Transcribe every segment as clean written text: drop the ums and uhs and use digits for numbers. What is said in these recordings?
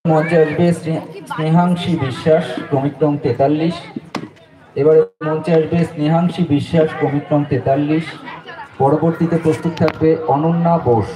মঞ্চে আসবে স্নেহাংশী বিশ্বাস, ক্রমিক নং 43। এবারে মঞ্চে আসবে স্নেহাংশী বিশ্বাস, ক্রমিক নং 43। পরবর্তীতে প্রস্তুত থাকবে অনন্যা বোস।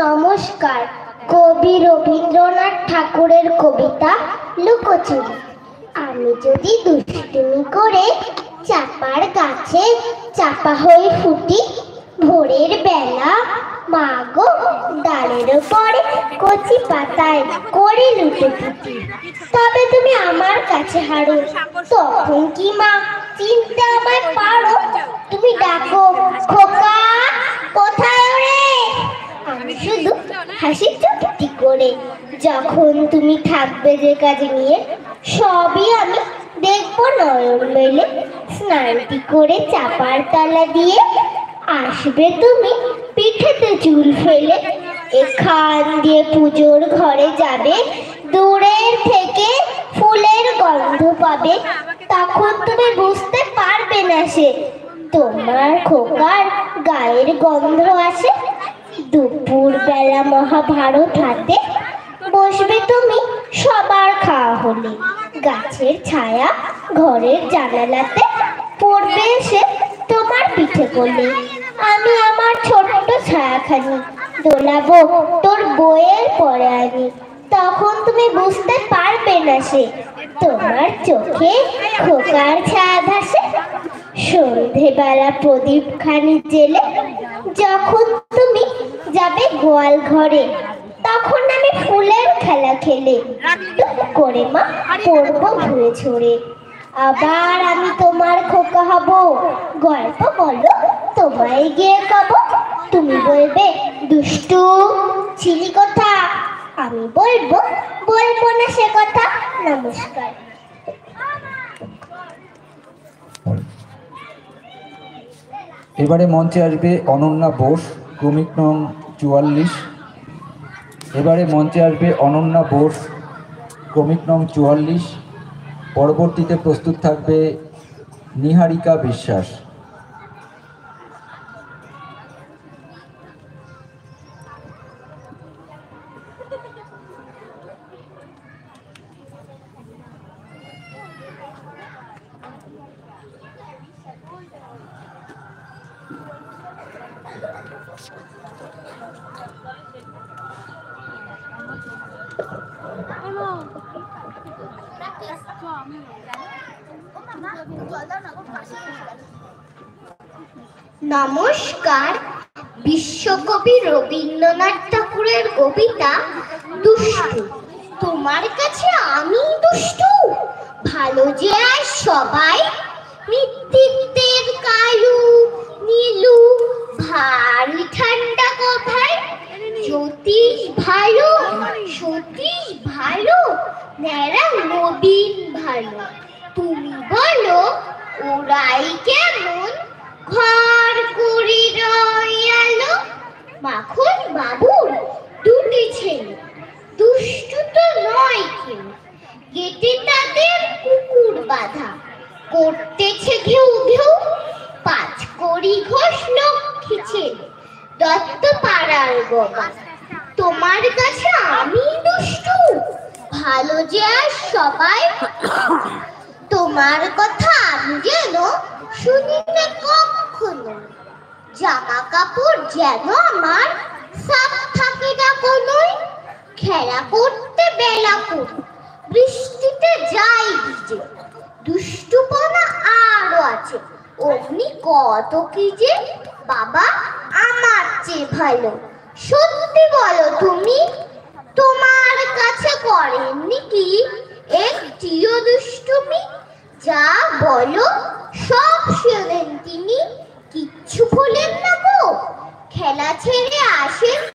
নমস্কার। কবি রবীন্দ্রনাথ ঠাকুরের কবিতা লুকোচুরি। আমি যদি দুষ্টুমি করে চাপার গাছে চাপা হয়ে ফুটি, ভোরের বেলা মা গো ডালের উপরে কচি পাতায় করে লুটোপুটি, তবে তুমি আমার কাছে হারো, তখন কি মা চিনতে আমায় পারো? তুমি ডাকো খোকা কোথায় রে, আমি শুধু হাসি চুপটি করে। যখন তুমি থাকবে যে কাজে নিয়ে, সবই আমি দেখবো নয়ন মেলে। স্নানটি করে চাপার তলা দিয়ে আসবে তুমি পিঠেতে চুল ফেলে। এখান দিয়ে পুজোর ঘরে যাবে, দূরের থেকে ফুলের গন্ধ পাবে। তখন তুমি বুঝতে পারবে না সে তোমার খোকার গায়ের গন্ধ আসে। দুপুর বেলা মহাভারত হাতে বসবে তুমি সবার খাওয়া হলে। গাছের ছায়া ঘরের জানালাতে পড়বে এসে তোমার পিঠে কোলে। আমি আমার ছোট্ট ছায়াখানি দোলাবো তোর বইয়ের পরে আনি। তখন তুমি বুঝতে পারবে না সে তোমার চোখে খোকার ছায়া ভাসে। সন্ধেবেলা প্রদীপ খানি জেলে যখন তুমি যাবে গোয়াল ঘরে, তখন আমি ফুলের খেলা খেলে টুক করে মা পড়বো ঘুরে ছড়ে। আবার আমি তোমার খোকা হব, গল্প বলো তোমায় গিয়ে কব। তুমি বলবে দুষ্টু ছিলি কথা, আমি বলবো বলবো না সে কথা। নমস্কার। এবারে মঞ্চে আসবে অনন্যা বোস, ক্রমিক নং 44। এবারে মঞ্চে আসবে অনন্যা বোস, ক্রমিক নং 44। পরবর্তীতে প্রস্তুত থাকবে নিহারিকা বিশ্বাস। নমস্কার। বিশ্বকবি রবীন্দ্রনাথ ঠাকুরের কবিতা দুষ্টু। তোমার কাছে আমি দুষ্টু, ভালো যে আর সবাই। মৃত্যুর কালু নীলু ভারী ঠান্ডা কথায়। জ্যোতিষ ভালো সতীশ ভালো, ন্যাড়া নবীন ভালো। তুমি বলো ওরাই কেমন ঘর করি রয়ালো। মাখন বাবুর দুটি ছেলে, দুষ্টু তো নয় কেউ। গেটে তাদের কুকুর বাঁধা, করতেছে ঘেউ ঘেউ। 5 কড়ি ঘোষ লক্ষ্মী ছেলে, দত্ত পাড়ার বাবা। তোমার কাছে আমি দুষ্টু, ভালো যে আর সবাই। তোমার কথা আমি যেন শুনি না কখনো, জামা কাপড় যেন আমার সাফ থাকে না কোনোই। খেলা করতে বেলা করি, বৃষ্টিতে যাই ভিজে। দুষ্টুপনা আরো আছে, অমনি কত কি যে বাবা আমার চেয়ে ভালো। সত্যি বলো তুমি, তোমার কাছে করেননি কি একটিও দুষ্টুমি? যা বলো সব শোনেন তিনি, কিচ্ছু ভোলেন না গো। খেলা ছেড়ে আসেন